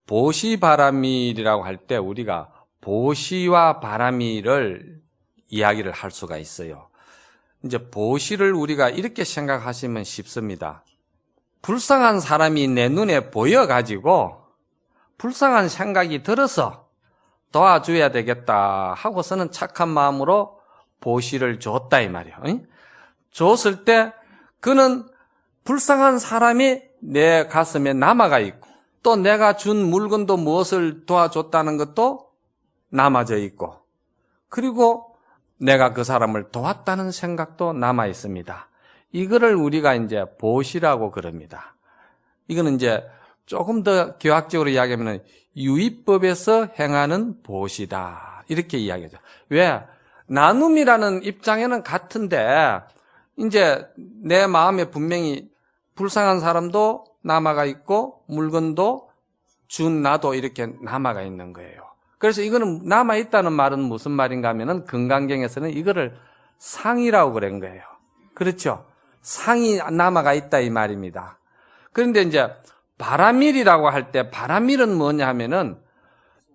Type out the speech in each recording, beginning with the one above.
보시바라밀이라고 할 때 우리가 보시와 바라밀을 이야기를 할 수가 있어요. 이제 보시를 우리가 이렇게 생각하시면 쉽습니다. 불쌍한 사람이 내 눈에 보여가지고 불쌍한 생각이 들어서 도와줘야 되겠다 하고서는 착한 마음으로 보시를 줬다 이 말이에요. 줬을 때 그는 불쌍한 사람이 내 가슴에 남아가 있고 또 내가 준 물건도 무엇을 도와줬다는 것도 남아져 있고 그리고 내가 그 사람을 도왔다는 생각도 남아 있습니다. 이거를 우리가 이제 보시라고 그럽니다. 이거는 이제 조금 더 교학적으로 이야기하면 유의법에서 행하는 보시다 이렇게 이야기하죠. 왜? 나눔이라는 입장에는 같은데 이제 내 마음에 분명히 불쌍한 사람도 남아가 있고 물건도 준 나도 이렇게 남아가 있는 거예요. 그래서 이거는 남아있다는 말은 무슨 말인가 하면은 건강경에서는 이거를 상이라고 그런 거예요. 그렇죠? 상이 남아가 있다 이 말입니다. 그런데 이제 바라밀이라고 할 때 바라밀은 뭐냐 하면은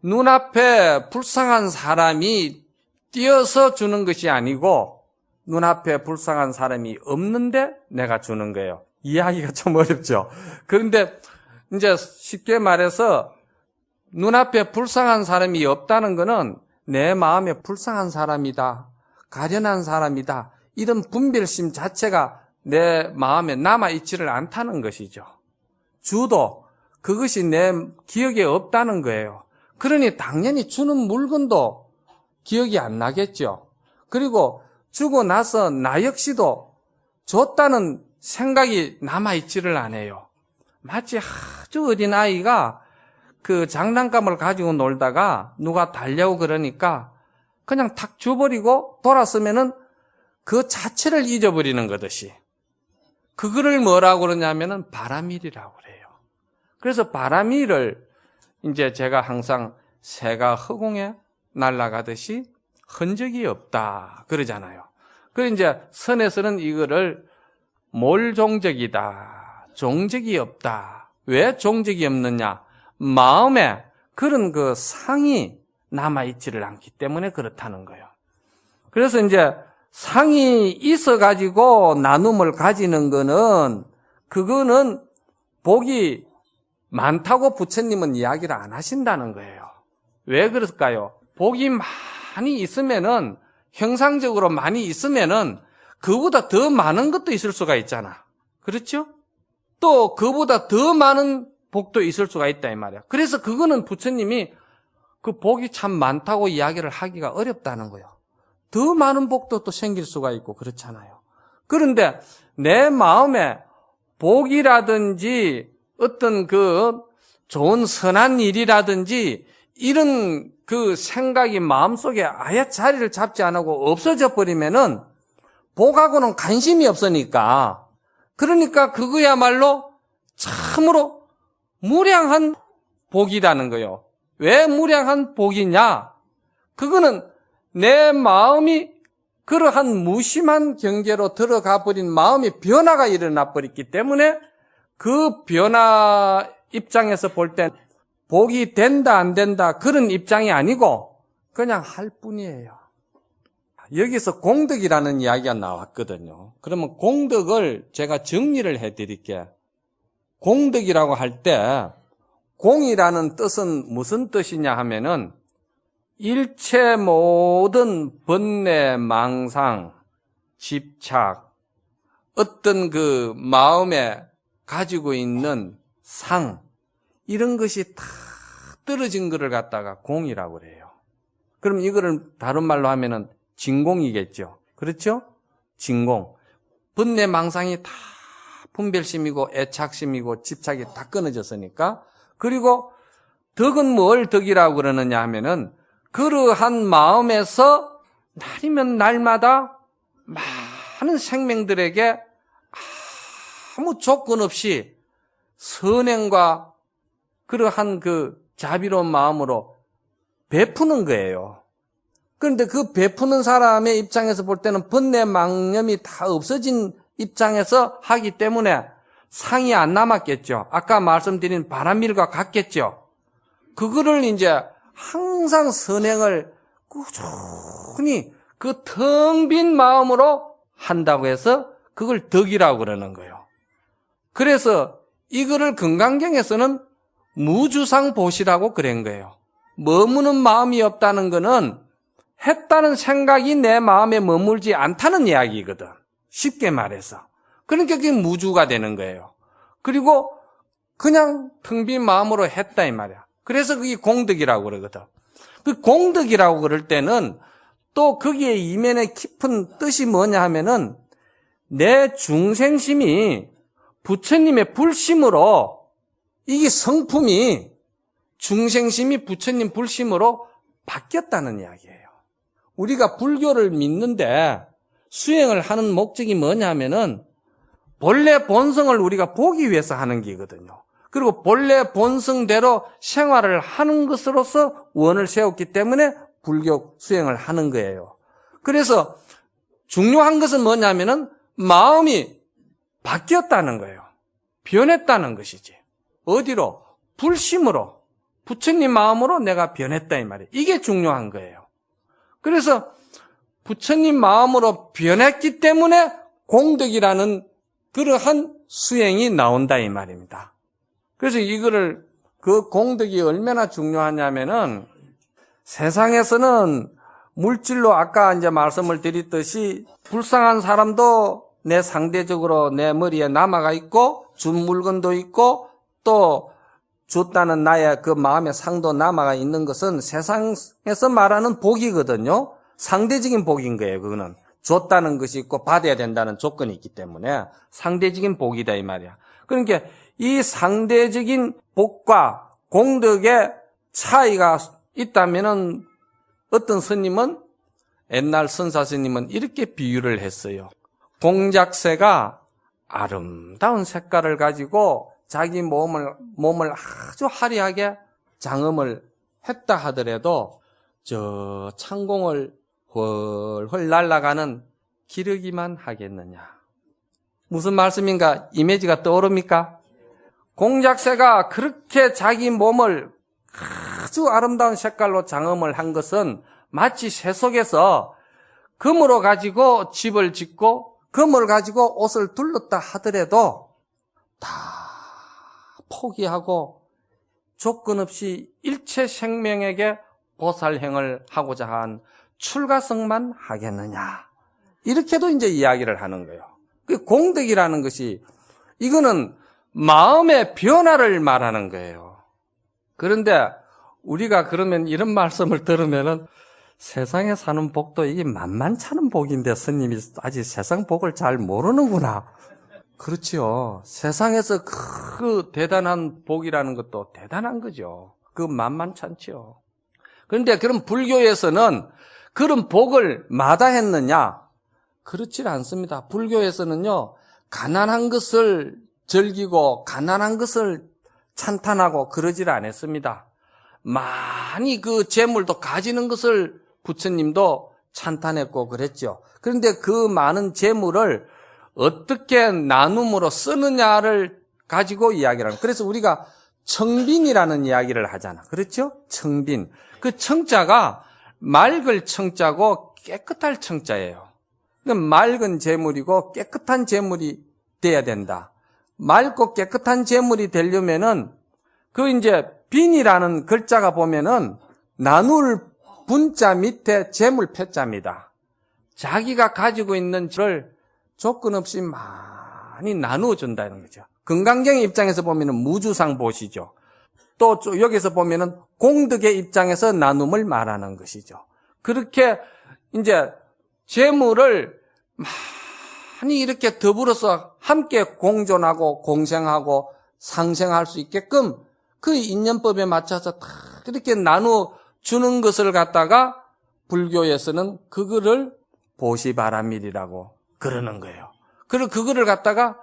눈앞에 불쌍한 사람이 띄어서 주는 것이 아니고 눈앞에 불쌍한 사람이 없는데 내가 주는 거예요. 이해하기가 좀 어렵죠. 그런데 이제 쉽게 말해서 눈앞에 불쌍한 사람이 없다는 것은 내 마음에 불쌍한 사람이다, 가련한 사람이다 이런 분별심 자체가 내 마음에 남아있지를 않다는 것이죠. 주도 그것이 내 기억에 없다는 거예요. 그러니 당연히 주는 물건도 기억이 안 나겠죠. 그리고 주고 나서 나 역시도 줬다는 생각이 남아있지를 않아요. 마치 아주 어린 아이가 그 장난감을 가지고 놀다가 누가 달려고 그러니까 그냥 탁 줘버리고 돌았으면은 그 자체를 잊어버리는 거듯이 그거를 뭐라고 그러냐면은 바라밀이라고 그래요. 그래서 바라밀을 이제 제가 항상 새가 허공에 날아가듯이 흔적이 없다 그러잖아요. 그래서 이제 선에서는 이거를 몰종적이다, 종적이 없다. 왜 종적이 없느냐? 마음에 그런 그 상이 남아있지를 않기 때문에 그렇다는 거예요. 그래서 이제 상이 있어가지고 나눔을 가지는 거는 그거는 복이 많다고 부처님은 이야기를 안 하신다는 거예요. 왜 그럴까요? 복이 많이 있으면은 형상적으로 많이 있으면은 그보다 더 많은 것도 있을 수가 있잖아. 그렇죠? 또 그보다 더 많은 복도 있을 수가 있다 이 말이야. 그래서 그거는 부처님이 그 복이 참 많다고 이야기를 하기가 어렵다는 거예요. 더 많은 복도 또 생길 수가 있고 그렇잖아요. 그런데 내 마음에 복이라든지 어떤 그 좋은 선한 일이라든지 이런 그 생각이 마음속에 아예 자리를 잡지 않고 없어져 버리면은 복하고는 관심이 없으니까 그러니까 그거야말로 참으로 무량한 복이라는 거예요. 왜 무량한 복이냐? 그거는 내 마음이 그러한 무심한 경계로 들어가 버린 마음의 변화가 일어나 버렸기 때문에 그 변화 입장에서 볼 땐 복이 된다 안 된다 그런 입장이 아니고 그냥 할 뿐이에요. 여기서 공덕이라는 이야기가 나왔거든요. 그러면 공덕을 제가 정리를 해드릴게요. 공덕이라고 할 때 공이라는 뜻은 무슨 뜻이냐 하면은 일체 모든 번뇌, 망상, 집착, 어떤 그 마음에 가지고 있는 상 이런 것이 다 떨어진 것을 갖다가 공이라고 그래요. 그럼 이거를 다른 말로 하면은 진공이겠죠. 그렇죠? 진공. 번뇌, 망상이 다 분별심이고 애착심이고 집착이 다 끊어졌으니까. 그리고 덕은 뭘 덕이라고 그러느냐 하면은 그러한 마음에서 날이면 날마다 많은 생명들에게 아무 조건 없이 선행과 그러한 그 자비로운 마음으로 베푸는 거예요. 그런데 그 베푸는 사람의 입장에서 볼 때는 번뇌 망념이 다 없어진 입장에서 하기 때문에 상이 안 남았겠죠. 아까 말씀드린 바람밀과 같겠죠. 그거를 이제 항상 선행을 꾸준히 그 텅 빈 마음으로 한다고 해서 그걸 덕이라고 그러는 거예요. 그래서 이거를 금강경에서는 무주상보시라고 그런 거예요. 머무는 마음이 없다는 거는 했다는 생각이 내 마음에 머물지 않다는 이야기거든. 쉽게 말해서. 그러니까 그게 무주가 되는 거예요. 그리고 그냥 텅 빈 마음으로 했다 이 말이야. 그래서 그게 공덕이라고 그러거든. 그 공덕이라고 그럴 때는 또 거기에 이면에 깊은 뜻이 뭐냐 하면은 내 중생심이 부처님의 불심으로 이게 성품이 중생심이 부처님 불심으로 바뀌었다는 이야기예요. 우리가 불교를 믿는데 수행을 하는 목적이 뭐냐 하면은 본래 본성을 우리가 보기 위해서 하는 게거든요. 그리고 본래 본성대로 생활을 하는 것으로서 원을 세웠기 때문에 불교 수행을 하는 거예요. 그래서 중요한 것은 뭐냐면은 마음이 바뀌었다는 거예요. 변했다는 것이지. 어디로? 불심으로. 부처님 마음으로 내가 변했다 이 말이에요. 이게 중요한 거예요. 그래서 부처님 마음으로 변했기 때문에 공덕이라는 그러한 수행이 나온다 이 말입니다. 그래서 이거를 그 공덕이 얼마나 중요하냐면은 세상에서는 물질로 아까 이제 말씀을 드렸듯이 불쌍한 사람도 내 상대적으로 내 머리에 남아가 있고 준 물건도 있고 또 줬다는 나의 그 마음의 상도 남아가 있는 것은 세상에서 말하는 복이거든요. 상대적인 복인 거예요. 그거는 줬다는 것이 있고 받아야 된다는 조건이 있기 때문에 상대적인 복이다 이 말이야. 그러니까 이 상대적인 복과 공덕의 차이가 있다면은 어떤 스님은 옛날 선사 스님은 이렇게 비유를 했어요. 공작새가 아름다운 색깔을 가지고 자기 몸을 아주 화려하게 장엄을 했다 하더라도 저 창공을 훨훨 날아가는 기러기만 하겠느냐. 무슨 말씀인가? 이미지가 떠오릅니까? 공작새가 그렇게 자기 몸을 아주 아름다운 색깔로 장엄을 한 것은 마치 새 속에서 금으로 가지고 집을 짓고 금을 가지고 옷을 둘렀다 하더라도 다 포기하고 조건 없이 일체 생명에게 보살행을 하고자 한 출가성만 하겠느냐. 이렇게도 이제 이야기를 하는 거예요. 그 공덕이라는 것이 이거는 마음의 변화를 말하는 거예요. 그런데 우리가 그러면 이런 말씀을 들으면은 세상에 사는 복도 이게 만만찮은 복인데 스님이 아직 세상 복을 잘 모르는구나. 그렇지요. 세상에서 그 대단한 복이라는 것도 대단한 거죠. 그 만만찮지요. 그런데 그럼 불교에서는 그런 복을 마다했느냐? 그렇지 않습니다. 불교에서는요, 가난한 것을 즐기고 가난한 것을 찬탄하고 그러질 않았습니다. 많이 그 재물도 가지는 것을 부처님도 찬탄했고 그랬죠. 그런데 그 많은 재물을 어떻게 나눔으로 쓰느냐를 가지고 이야기를 합니다. 그래서 우리가 청빈이라는 이야기를 하잖아. 그렇죠? 청빈. 그 청자가 맑을 청자고 깨끗할 청자예요. 맑은 재물이고 깨끗한 재물이 돼야 된다. 맑고 깨끗한 재물이 되려면은 그 이제 빈이라는 글자가 보면은 나눌 분자 밑에 재물 패자입니다. 자기가 가지고 있는 것을 조건 없이 많이 나누어 준다는 거죠. 금강경의 입장에서 보면은 무주상 보시죠. 또 여기서 보면은 공덕의 입장에서 나눔을 말하는 것이죠. 그렇게 이제 재물을 많이 이렇게 더불어서 함께 공존하고 공생하고 상생할 수 있게끔 그 인연법에 맞춰서 다 이렇게 나누어 주는 것을 갖다가 불교에서는 그거를 보시바라밀이라고 그러는 거예요. 그리고 그거를 갖다가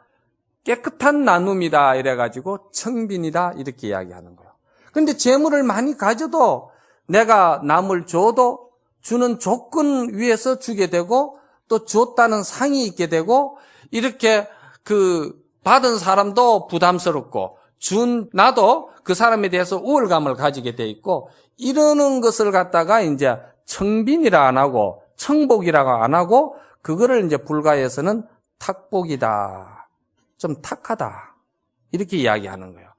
깨끗한 나눔이다 이래가지고 청빈이다 이렇게 이야기하는 거예요. 그런데 재물을 많이 가져도 내가 남을 줘도 주는 조건 위에서 주게 되고 또 줬다는 상이 있게 되고 이렇게 그 받은 사람도 부담스럽고 준 나도 그 사람에 대해서 우월감을 가지게 돼 있고, 이러는 것을 갖다가 이제 청빈이라 안 하고 청복이라고 안 하고 그거를 이제 불가에서는 탁복이다. 좀 탁하다. 이렇게 이야기하는 거예요.